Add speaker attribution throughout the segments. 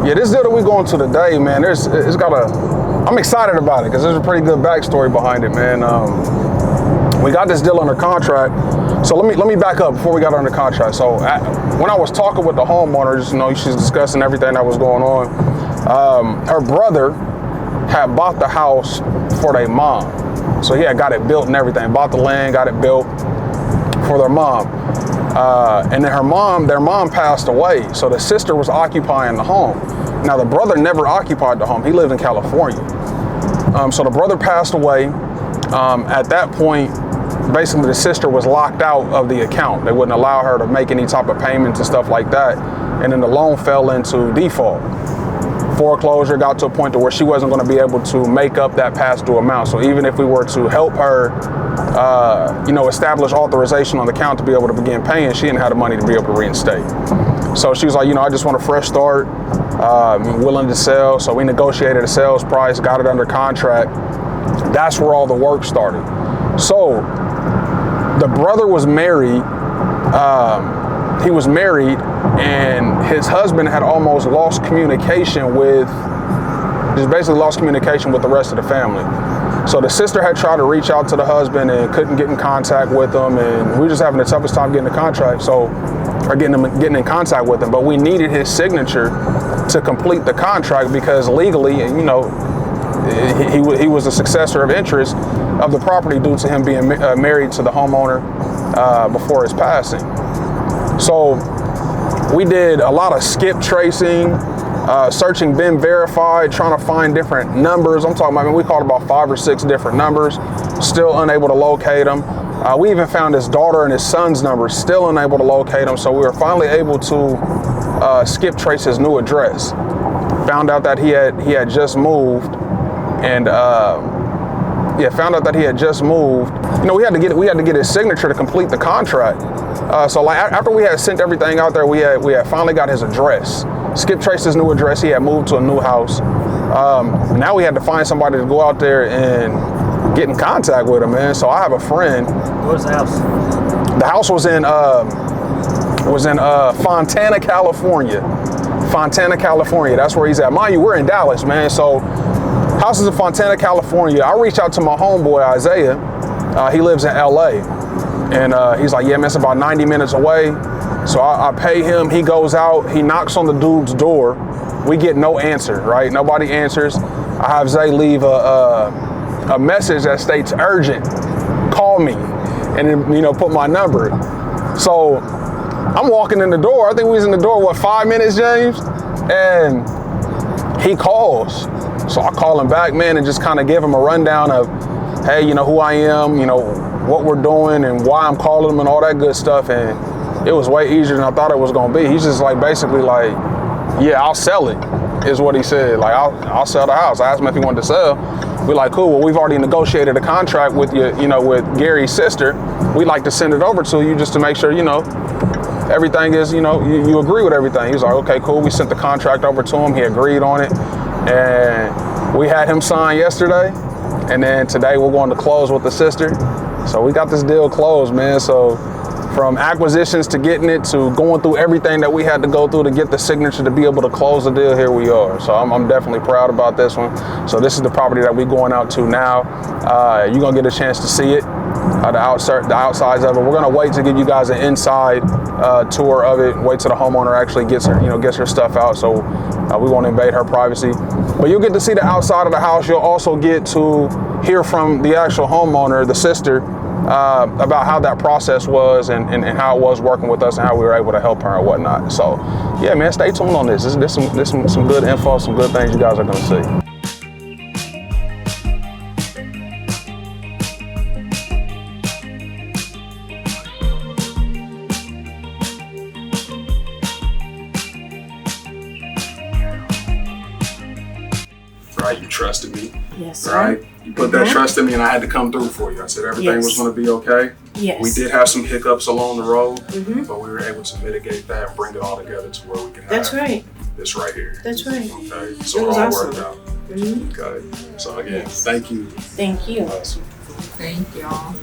Speaker 1: Yeah, this deal that we're going to today, man, I'm excited about it because there's a pretty good backstory behind it, man. We got this deal under contract. So let me back up before we got under contract. So when I was talking with the homeowner, she's discussing everything that was going on. Her brother had bought the house for their mom. So he had got it built and everything, bought the land, got it built for their mom. And then their mom passed away. So the sister was occupying the home. Now the brother never occupied the home. He lived in California. So the brother passed away. At that point, basically the sister was locked out of the account. They wouldn't allow her to make any type of payments and stuff like that. And then the loan fell into default. Foreclosure got to a point to where she wasn't going to be able to make up that past due amount. So even if we were to help her, establish authorization on the account to be able to begin paying, she didn't have the money to be able to reinstate. So she was like, I just want a fresh start, willing to sell. So we negotiated a sales price, got it under contract. That's where all the work started. So the brother was married. He was married, and his husband had almost lost communication with the rest of the family. So the sister had tried to reach out to the husband and couldn't get in contact with him, and we were just having the toughest time getting in contact in contact with him. But we needed his signature to complete the contract because legally, he was a successor of interest of the property due to him being married to the homeowner before his passing. So we did a lot of skip tracing, searching BIM verified, trying to find different numbers. I'm talking about, we called about 5 or 6 different numbers, still unable to locate them. We even found his daughter and his son's numbers, still unable to locate them. So we were finally able to skip trace his new address. Found out that he had just moved, and found out that he had just moved. We had to get his signature to complete the contract. So after we had sent everything out there, we had finally got his address. Skip traced his new address. He had moved to a new house. Now we had to find somebody to go out there and get in contact with him, man. So I have a friend.
Speaker 2: Where's the house?
Speaker 1: The house was in Fontana, California. Fontana, California. That's where he's at. Mind you, we're in Dallas, man. So house is in Fontana, California. I reached out to my homeboy, Isaiah. He lives in LA. And he's like, yeah, man, it's about 90 minutes away. So I pay him. He goes out. He knocks on the dude's door. We get no answer, right? Nobody answers. I have Zay leave a message that states urgent. Call me. And then, put my number. So I'm walking in the door. I think we was in the door, 5 minutes, James? And he calls. So I call him back, man, and just kind of give him a rundown of, hey, who I am, what we're doing and why I'm calling him and all that good stuff. And it was way easier than I thought it was going to be. He's just basically yeah, I'll sell it, is what he said. I'll sell the house. I asked him if he wanted to sell. We're like, cool, well, we've already negotiated a contract with you, with Gary's sister. We'd like to send it over to you just to make sure, everything is, you agree with everything. He was like, okay, cool. We sent the contract over to him. He agreed on it. And we had him sign yesterday. And then today we're going to close with the sister. So we got this deal closed, man. So from acquisitions to getting it to going through everything that we had to go through to get the signature to be able to close the deal, here we are. So I'm definitely proud about this one. So this is the property that we're going out to now. You're going to get a chance to see it, the outsides of it. We're going to wait to give you guys an inside tour of it. Wait till the homeowner actually gets her stuff out. So we won't invade her privacy. But you'll get to see the outside of the house. You'll also get to hear from the actual homeowner, the sister, about how that process was and how it was working with us and how we were able to help her and whatnot. So, yeah, man, stay tuned on this. There's some good info, some good things you guys are going to see. Right, you trusted me.
Speaker 3: Yes, sir.
Speaker 1: Right, you put that trust in me, and I had to come through for you. I said everything was going to be okay.
Speaker 3: Yes.
Speaker 1: We did have some hiccups along the road, but we were able to mitigate that and bring it all together to where we can have this right here.
Speaker 3: That's right.
Speaker 1: Okay, so it all
Speaker 3: awesome.
Speaker 1: worked out. Okay, so again, thank you.
Speaker 3: Thank you.
Speaker 1: Awesome.
Speaker 4: Thank y'all.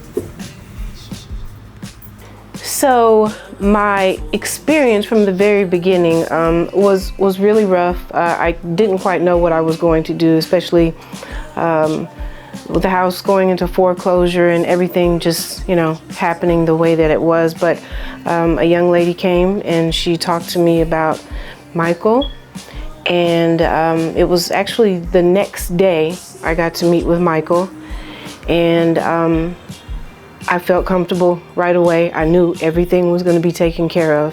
Speaker 2: So my experience from the very beginning was really rough. I didn't quite know what I was going to do, especially with the house going into foreclosure and everything just, you know, happening the way that it was. But a young lady came and she talked to me about Michael. And it was actually the next day I got to meet with Michael. And I felt comfortable right away. I knew everything was going to be taken care of.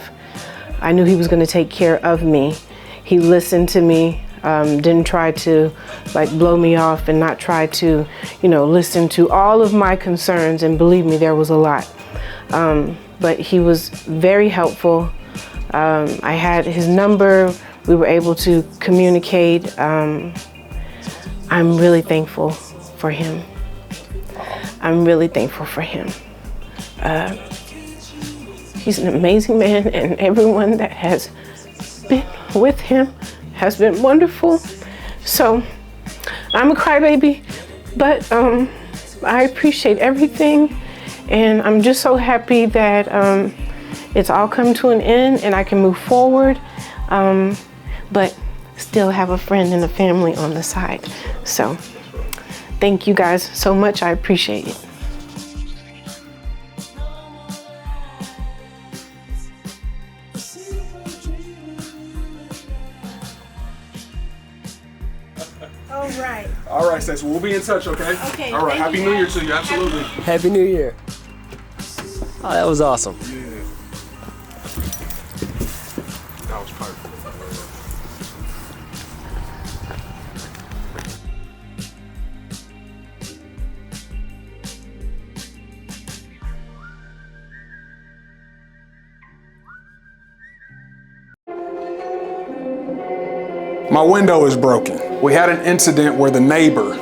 Speaker 2: I knew he was going to take care of me. He listened to me, didn't try to like blow me off and not try to, you know, listen to all of my concerns. And believe me, there was a lot. But he was very helpful. I had his number. We were able to communicate. I'm really thankful for him. I'm really thankful for him. He's an amazing man, and everyone that has been with him has been wonderful. So I'm a crybaby, but I appreciate everything, and I'm just so happy that it's all come to an end and I can move forward, but still have a friend and a family on the side. So thank you guys so much. I appreciate it.
Speaker 1: All right, Stacey, we'll be in touch, okay?
Speaker 2: Okay.
Speaker 1: All right, Happy New Year to you, absolutely.
Speaker 3: Happy New Year. Oh, that was awesome.
Speaker 1: Yeah. That was perfect. My window is broken. We had an incident where the neighbor